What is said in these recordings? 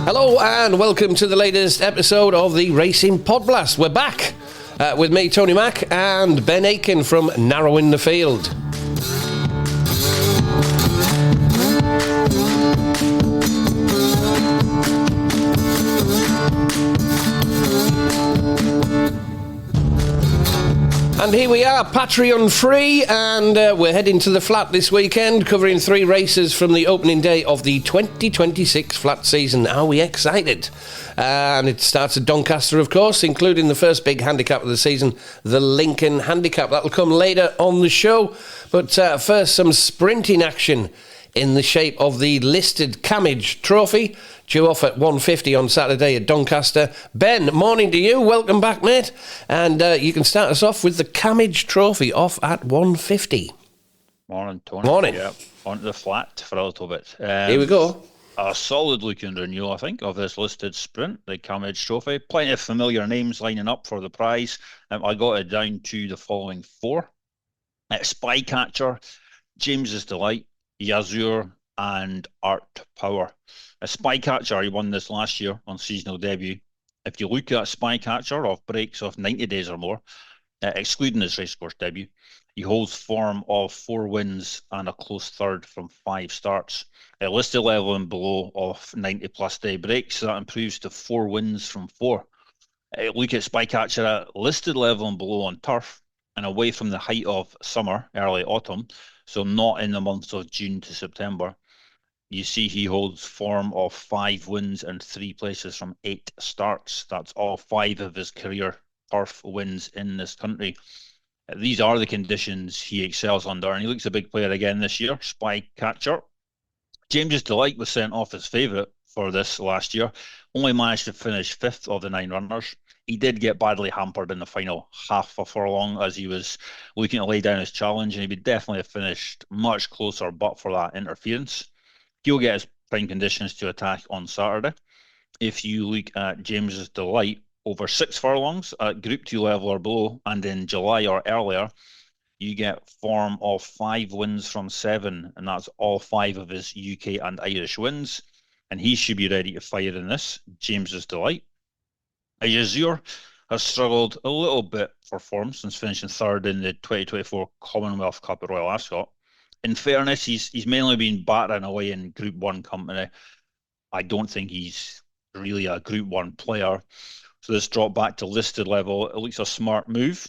Hello and welcome to the latest episode of the Racing PodBlast. We're back with me, Tony Mack, and Ben Aiken from Narrowing the Field. And here we are, Patreon free, and we're heading to the flat this weekend, covering 3 races from the opening day of the 2026 flat season. Are we excited? And it starts at Doncaster, of course, including the first big handicap of the season, the Lincoln Handicap. That'll come later on the show. But first, some sprinting action in the shape of the listed Cammidge Trophy, due off at 1:50 on Saturday at Doncaster. Ben, morning to you. Welcome back, mate. And you can start us off with the Cammidge Trophy off at 1:50. Morning, Tony. Morning. Yeah, onto the flat for a little bit. Here we go. A solid-looking renewal, I think, of this listed sprint, the Cammidge Trophy. Plenty of familiar names lining up for the prize. I got it down to the following 4. Spycatcher, James's Delight, Yazur, and Art Power. A Spycatcher, he won this last year on seasonal debut. If you look at Spycatcher off breaks of 90 days or more, excluding his racecourse debut, he holds form of 4 wins and a close third from 5 starts. At listed level and below of 90 plus day breaks, so that improves to 4 wins from 4. Look at Spycatcher at listed level and below on turf and away from the height of summer, early autumn, so not in the months of June to September. You see he holds form of 5 wins and 3 places from 8 starts. That's all 5 of his career turf wins in this country. These are the conditions he excels under, and he looks a big player again this year, Spycatcher. James's Delight was sent off as favourite for this last year, only managed to finish 5th of the 9 runners. He did get badly hampered in the final half a furlong as he was looking to lay down his challenge, and he would definitely have finished much closer but for that interference. He'll get his prime conditions to attack on Saturday. If you look at James's Delight over 6 furlongs at Group 2 level or below, and in July or earlier, you get form of 5 wins from 7, and that's all 5 of his UK and Irish wins. And he should be ready to fire in this, James's Delight. Yazur has struggled a little bit for form since finishing 3rd in the 2024 Commonwealth Cup at Royal Ascot. In fairness, he's mainly been battering away in Group 1 company. I don't think he's really a Group 1 player. So this drop back to listed level, it looks a smart move.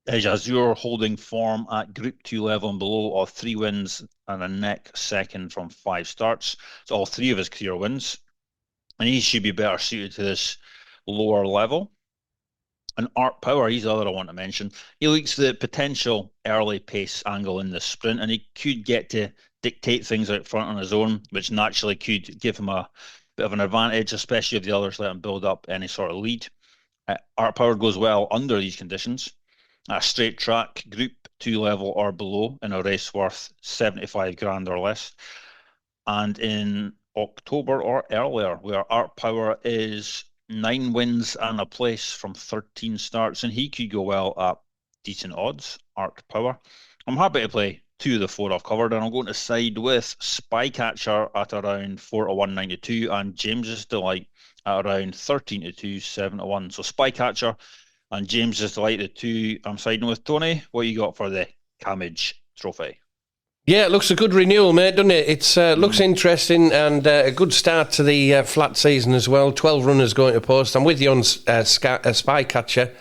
Yazur holding form at Group 2 level and below of 3 wins and a neck second from 5 starts. So all 3 of his career wins. And he should be better suited to this lower level. And Art Power, he's the other I want to mention. He looks the potential early pace angle in this sprint, and he could get to dictate things out front on his own, which naturally could give him a bit of an advantage, especially if the others let him build up any sort of lead. Art Power goes well under these conditions. A straight track, Group 2 level or below, in a race worth 75 grand or less. And in October or earlier, where Art Power is 9 wins and a place from 13 starts, and he could go well at decent odds, Art Power. I'm happy to play 2 of the 4 I've covered, and I'm going to side with Spycatcher at around 4 to 192 and James's Delight at around 13 to 2, 7 to 1. So Spycatcher and James's Delight at 2. I'm siding with Tony. What you got for the Cammidge Trophy? Yeah, it looks a good renewal, mate, doesn't it? It looks interesting and a good start to the flat season as well. 12 runners going to post. I'm with you on Spycatcher.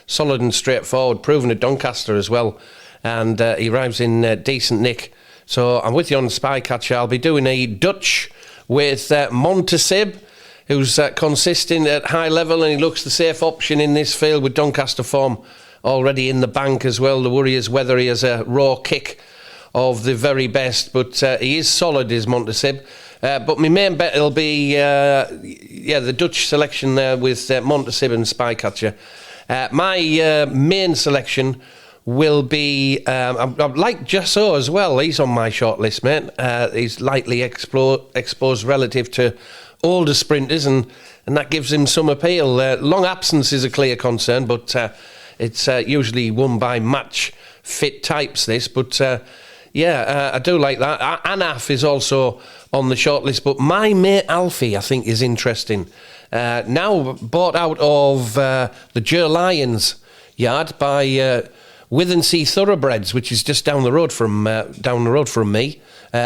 Solid and straightforward, proven at Doncaster as well. And he arrives in decent nick. So I'm with you on Spycatcher. I'll be doing a Dutch with Montasib, who's consistent at high level, and he looks the safe option in this field with Doncaster form already in the bank as well. The worry is whether he has a raw kick of the very best, but he is solid, is Montasib. But my main bet will be the Dutch selection there with Montasib and Spycatcher. My main selection will be I like Jasso as well. He's on my short list, mate. He's lightly exposed relative to older sprinters, and that gives him some appeal. Long absence is a clear concern, but it's usually won by match fit types, this. But I do like that. Anaf is also on the shortlist, but My Mate Alfie, I think, is interesting. Now bought out of the Jer Lions yard by Withensea Thoroughbreds, which is just down the road from me.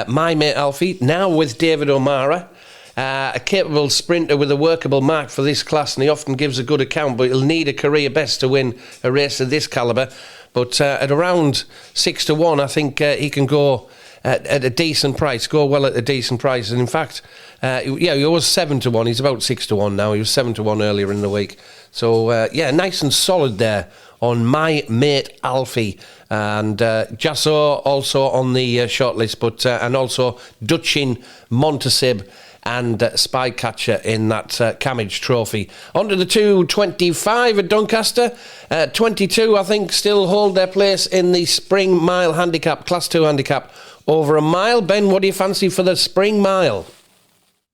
My Mate Alfie, now with David O'Mara. A capable sprinter with a workable mark for this class, and he often gives a good account, but he'll need a career best to win a race of this calibre. But at around 6 to 1, I think he can go at a decent price, go well at a decent price. And in fact, he was 7 to 1. He's about 6 to 1 now. He was 7 to 1 earlier in the week. So, nice and solid there on My Mate Alfie. And Jasso also on the shortlist, but and also Dutchin, Montasib, and Spycatcher in that Cammidge trophy. On to the 225 at Doncaster. 22, I think, still hold their place in the Spring Mile Handicap, Class 2 Handicap, over a mile. Ben, what do you fancy for the Spring Mile?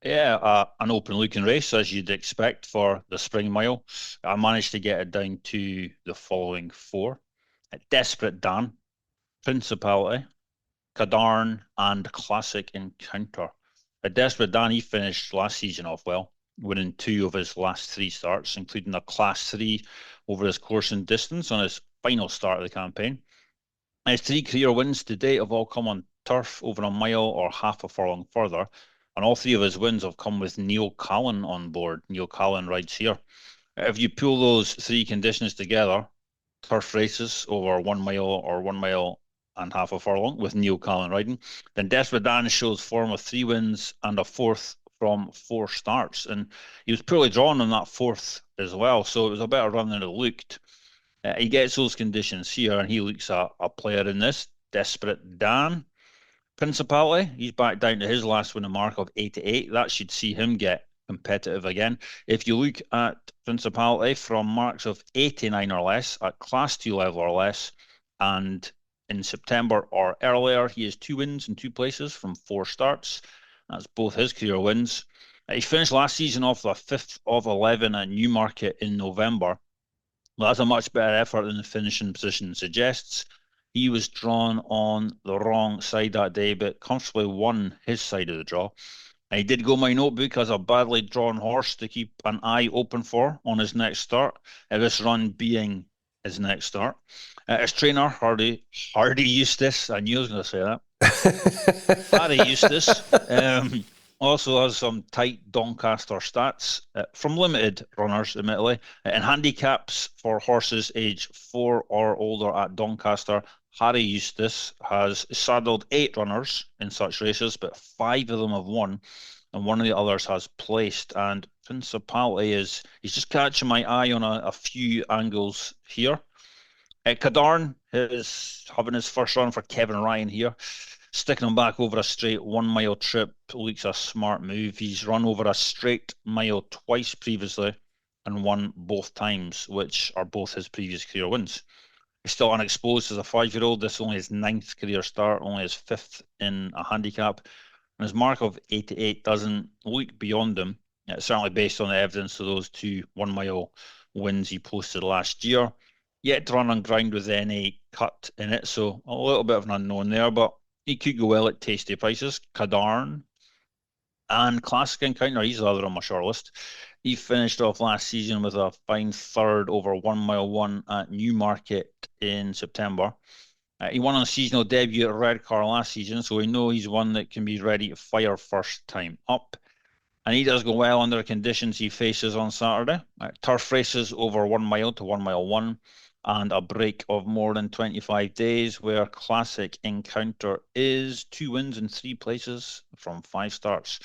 Yeah, an open-looking race, as you'd expect for the Spring Mile. I managed to get it down to the following 4. Desperate Dan, Principality, Cadarn, and Classic Encounter. Desperate Dan, he finished last season off well, winning 2 of his last 3 starts, including a Class 3 over his course and distance on his final start of the campaign. His 3 career wins to date have all come on turf over a mile or half a furlong further, and all 3 of his wins have come with Neil Callan on board. Neil Callan rides here. If you pull those 3 conditions together, turf races over 1 mile or 1 mile and half a furlong with Neil Callan riding, then Desperate Dan shows form of 3 wins and a 4th from 4 starts. And he was poorly drawn on that 4th as well, so it was a better run than it looked. He gets those conditions here, and he looks at a player in this, Desperate Dan. Principality, he's back down to his last winning mark of 88. That should see him get competitive again. If you look at Principality from marks of 89 or less at Class 2 level or less, and in September or earlier, he has 2 wins and 2 places from 4 starts. That's both his career wins. He finished last season off the 5th of 11 at Newmarket in November. Well, that's a much better effort than the finishing position suggests. He was drawn on the wrong side that day, but comfortably won his side of the draw. And he did go my notebook as a badly drawn horse to keep an eye open for on his next start, this run being his next start. His trainer, Hardy Eustace, I knew I was going to say that. Hardy Eustace also has some tight Doncaster stats from limited runners, admittedly. In handicaps for horses age 4 or older at Doncaster, Harry Eustace has saddled 8 runners in such races, but 5 of them have won, and one of the others has placed. And Principality he's just catching my eye on a few angles here. Cadarn is having his first run for Kevin Ryan here. Sticking him back over a straight 1 mile trip looks a smart move. He's run over a straight mile twice previously and won both times, which are both his previous career wins. He's still unexposed as a 5-year-old. This is only his 9th career start, only his 5th in a handicap. And his mark of 88 doesn't look beyond him, certainly based on the evidence of those 2 1 mile wins he posted last year. Yet to run on ground with any cut in it, so a little bit of an unknown there, but he could go well at tasty prices. Cadarn and Classic Encounter, he's the other on my short list. He finished off last season with a fine 3rd over 1 mile 1 at Newmarket in September. He won on a seasonal debut at Redcar last season, so we know he's one that can be ready to fire first time up. And he does go well under the conditions he faces on Saturday. Turf races over 1 mile to 1 mile 1, and a break of more than 25 days, where Classic Encounter is 2 wins and 3 places from 5 starts.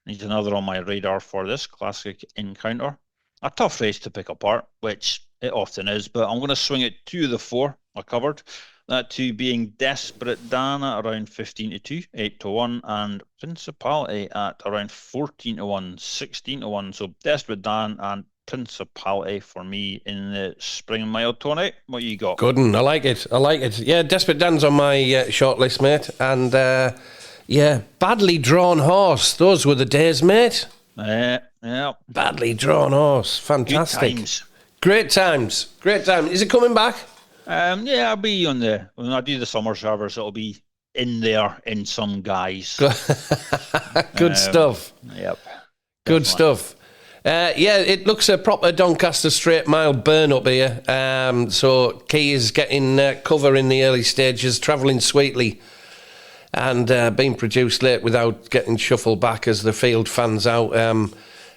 He's another on my radar for this, Classic Encounter. A tough race to pick apart, which it often is, but I'm going to swing it 2 of the 4 I covered. That 2 being Desperate Dan at around 15 to 2, 8 to 1, and Principality at around 14 to 1, 16 to 1. So Desperate Dan and Principality for me in the Spring Mile. Tony, what you got? Good one. I like it. Yeah, Desperate Dan's on my short list, mate. And badly drawn horse. Those were the days, mate. Yeah. Badly drawn horse. Fantastic. Great times. Is it coming back? I'll be when I do the summer servers, it'll be in there in some guys. Good stuff. Yep. Good stuff. Yeah, it looks a proper Doncaster straight mile burn up here. So Key is getting cover in the early stages, travelling sweetly, and being produced late without getting shuffled back as the field fans out.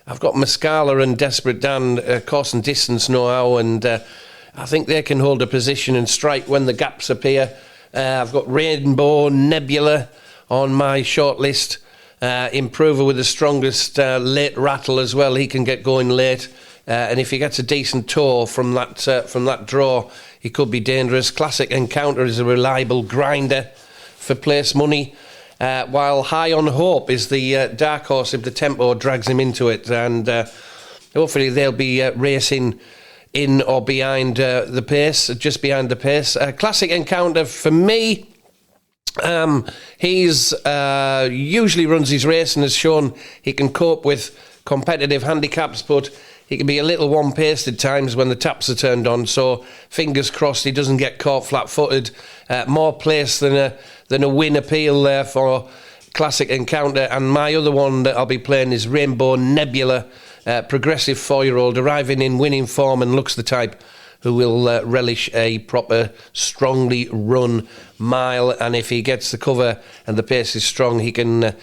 I've got Mascala and Desperate Dan, course and distance know-how, and I think they can hold a position and strike when the gaps appear. I've got Rainbow Nebula on my short list. Improver with the strongest late rattle as well. He can get going late, and if he gets a decent tour from that draw, he could be dangerous. Classic Encounter is a reliable grinder for place money. While High on Hope is the dark horse if the tempo drags him into it, and hopefully they'll be racing in or behind the pace, just behind the pace. Classic Encounter for me, he's usually runs his race and has shown he can cope with competitive handicaps, but he can be a little one-paced at times when the taps are turned on, so fingers crossed he doesn't get caught flat-footed. More place than a win appeal there for Classic Encounter. And my other one that I'll be playing is Rainbow Nebula, progressive 4-year-old, arriving in winning form and looks the type who will relish a proper, strongly run mile. And if he gets the cover and the pace is strong, he can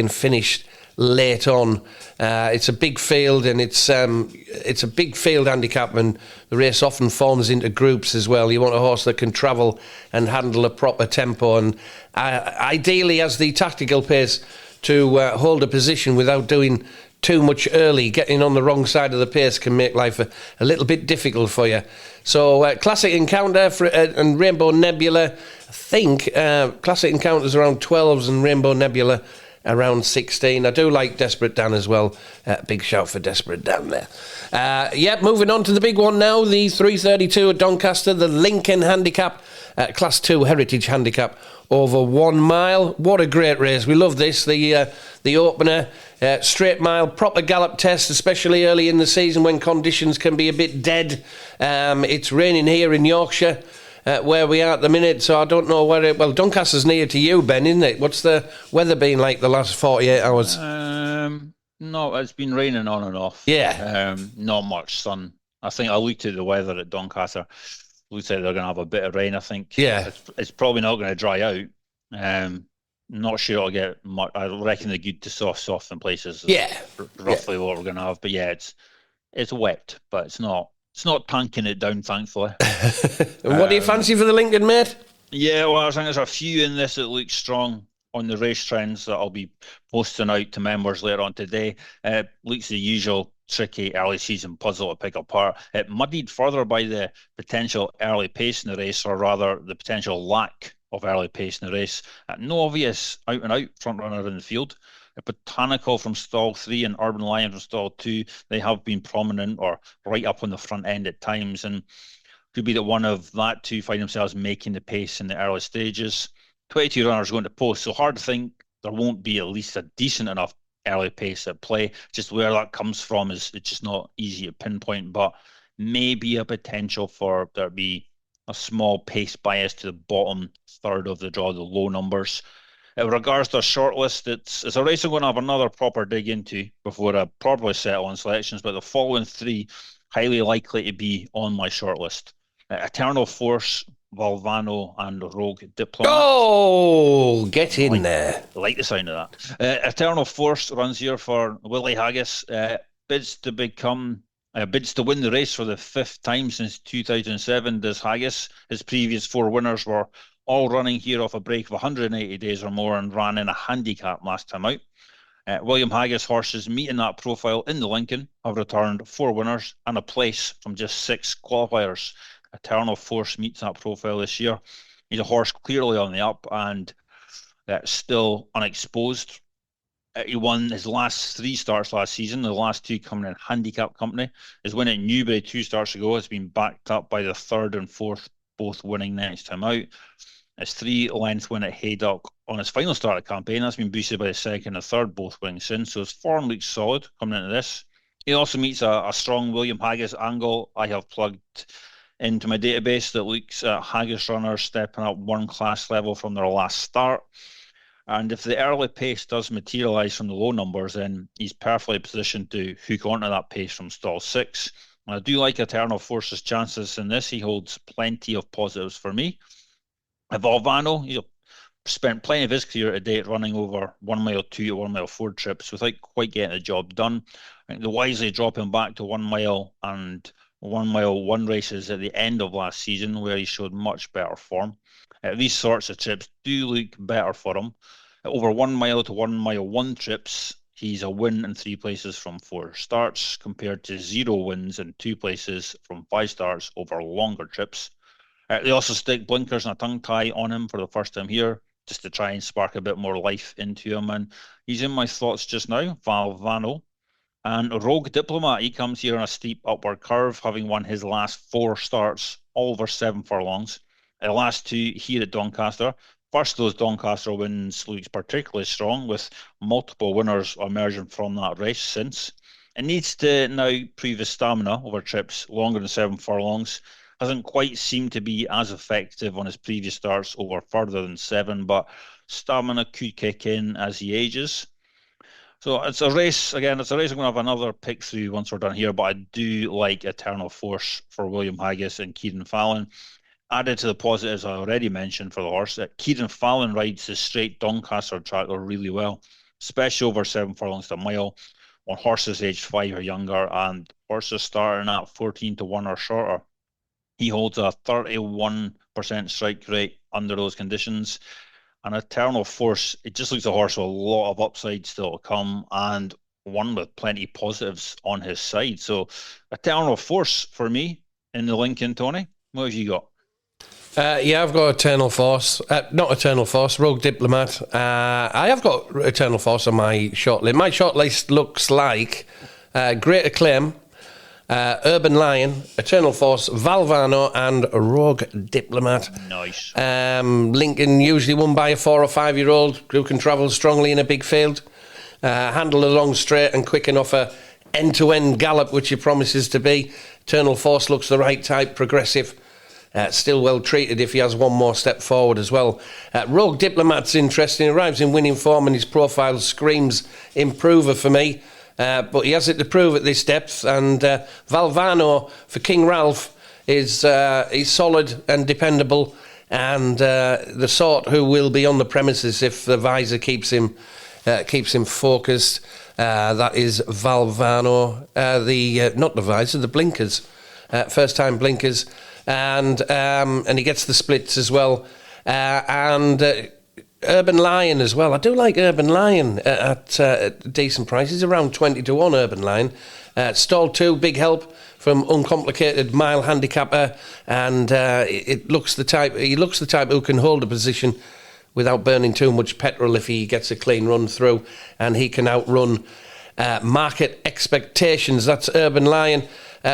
finish late on. It's a big field, and it's a big field handicap, and the race often forms into groups as well. You want a horse that can travel and handle a proper tempo, and ideally has the tactical pace to hold a position without doing too much early. Getting on the wrong side of the pace can make life a little bit difficult for you. So Classic Encounter and Rainbow Nebula, I think Classic Encounter's around 12s and Rainbow Nebula around 16. I do like Desperate Dan as well. Big shout for Desperate Dan there. Moving on to the big one now, the 332 at Doncaster, the Lincoln Handicap, Class 2 Heritage Handicap over 1 mile. What a great race. We love this. The opener, straight mile, proper gallop test, especially early in the season when conditions can be a bit dead. It's raining here in Yorkshire, where we are at the minute, so I don't know where it... Well, Doncaster's near to you, Ben, isn't it? What's the weather been like the last 48 hours? No, it's been raining on and off. Yeah. Not much sun. I think I looked at the weather at Doncaster. Looks like they're going to have a bit of rain, I think. Yeah. It's probably not going to dry out. Not sure it'll get much. I reckon the good to soft in places. Yeah. Roughly what we're going to have. But yeah, it's wet, but it's not tanking it down, thankfully. What do you fancy for the Lincoln, mate? Yeah, well, I think there's a few in this that look strong on the race trends that I'll be posting out to members later on today. Looks the usual tricky early season puzzle to pick apart. It muddied further by the potential early pace in the race, or rather the potential lack of early pace in the race. No obvious out-and-out front runner in the field. Botanical from stall 3 and Urban Lion from stall 2, they have been prominent or right up on the front end at times, and could be that one of that two find themselves making the pace in the early stages. 22 runners going to post, so hard to think there won't be at least a decent enough early pace at play. Just where that comes from is it's just not easy to pinpoint, but maybe a potential for there to be a small pace bias to the bottom third of the draw, the low numbers. In regards to a shortlist, it's a race I'm going to have another proper dig into before I properly settle on selections, but the following 3 highly likely to be on my shortlist. Eternal Force, Valvano and Rogue Diplomat. Oh, get in there. I like the sound of that. Eternal Force runs here for Willie Haggis. Bids to win the race for the 5th time since 2007 does Haggis. His previous 4 winners were all running here off a break of 180 days or more and ran in a handicap last time out. William Haggis horses meeting that profile in the Lincoln have returned 4 winners and a place from just 6 qualifiers. Eternal Force meets that profile this year. He's a horse clearly on the up and still unexposed. He won his last 3 starts last season, the last 2 coming in handicap company. His win at Newbury 2 starts ago has been backed up by the 3rd and 4th, both winning next time out. His 3-length win at Haydock on his final start of the campaign has been boosted by the 2nd and 3rd, both winning since, so his form looks solid coming into this. He also meets a strong William Haggis angle. I have plugged into my database that looks at haggis runners stepping up one class level from their last start. And if the early pace does materialise from the low numbers, then he's perfectly positioned to hook onto that pace from stall 6. And I do like Eternal Force's chances in this. He holds plenty of positives for me. Valvano, he's spent plenty of his career to date running over 1 mile 2 to 1 mile 4 trips without quite getting the job done. I think the wisely dropping back to 1 mile and 1 mile 1 races at the end of last season, where he showed much better form. These sorts of trips do look better for him. Over 1 mile to 1 mile 1 trips, he's a win in 3 places from 4 starts, compared to 0 wins in 2 places from 5 starts over longer trips. They also stick blinkers and a tongue tie on him for the first time here, just to try and spark a bit more life into him. And he's in my thoughts just now, Valvano. And Rogue Diplomat, he comes here on a steep upward curve, having won his last 4 starts, all over 7 furlongs. The last 2 here at Doncaster. First of those Doncaster wins looks particularly strong, with multiple winners emerging from that race since. It needs to now prove his stamina over trips longer than 7 furlongs. Hasn't quite seemed to be as effective on his previous starts over further than 7, but stamina could kick in as he ages. So it's a race I'm going to have another pick through once we're done here, but I do like Eternal Force for William Haggis and Kieran Fallon. Added to the positives I already mentioned for the horse, Kieran Fallon rides the straight Doncaster track really well, especially over 7 furlongs to a mile on horses aged 5 or younger and horses starting at 14 to 1 or shorter. He holds a 31% strike rate under those conditions. And Eternal Force, it just looks a horse with a lot of upside still to come, and one with plenty of positives on his side. So Eternal Force for me in the Lincoln, Tony. What have you got? I've got Eternal Force. Not Eternal Force, Rogue Diplomat. I have got Eternal Force on my shortlist. My shortlist looks like Great Acclaim, Urban Lion, Eternal Force, Valvano, and Rogue Diplomat. Nice. Lincoln usually won by a 4 or 5 year old who can travel strongly in a big field, handle a long straight and quicken off a end-to-end gallop, which he promises to be. Eternal Force looks the right type, progressive. Still well treated if he has one more step forward as well. Rogue Diplomat's interesting. Arrives in winning form and his profile screams improver for me. But he has it to prove at this depth. And Valvano for King Ralph is he's solid and dependable, and the sort who will be on the premises if the visor keeps him focused. That is Valvano. Not the visor, the blinkers. First time blinkers. And he gets the splits as well. And Urban Lion as well. I do like Urban Lion at decent prices, around 20 to 1 Urban Lion. Stall 2, big help from uncomplicated mile handicapper, and he looks the type who can hold a position without burning too much petrol if he gets a clean run through, and he can outrun market expectations. That's Urban Lion.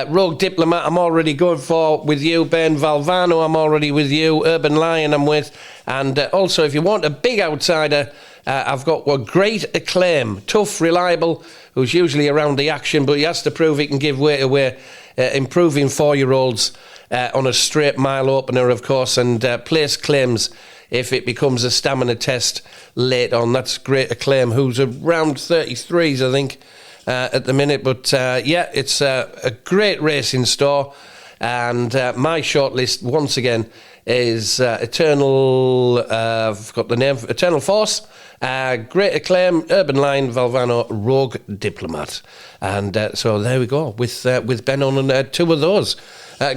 Rogue Diplomat, I'm already going for with you. Ben Valvano, I'm already with you. Urban Lion, I'm with. And also, if you want a big outsider, I've got Great Acclaim. Tough, reliable, who's usually around the action, but he has to prove he can give weight away. Improving 4-year-olds on a straight mile opener, of course, and place claims if it becomes a stamina test late on. That's Great Acclaim, who's around 33s, I think. At the minute, but it's a great race in store, and my shortlist once again is Eternal. I've got the name, Eternal Force, Great Acclaim, Urban Lion, Valvano, Rogue Diplomat, and so there we go with Ben on and 2 of those.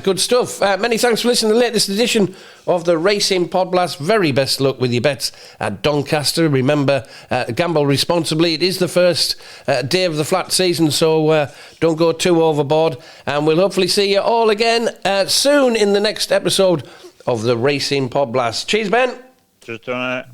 Good stuff. Many thanks for listening to the latest edition of the Racing PodBlast. Very best luck with your bets at Doncaster. Remember, gamble responsibly. It is the first day of the flat season, so don't go too overboard. And we'll hopefully see you all again soon in the next episode of the Racing PodBlast. Cheers, Ben. Cheers, Tony.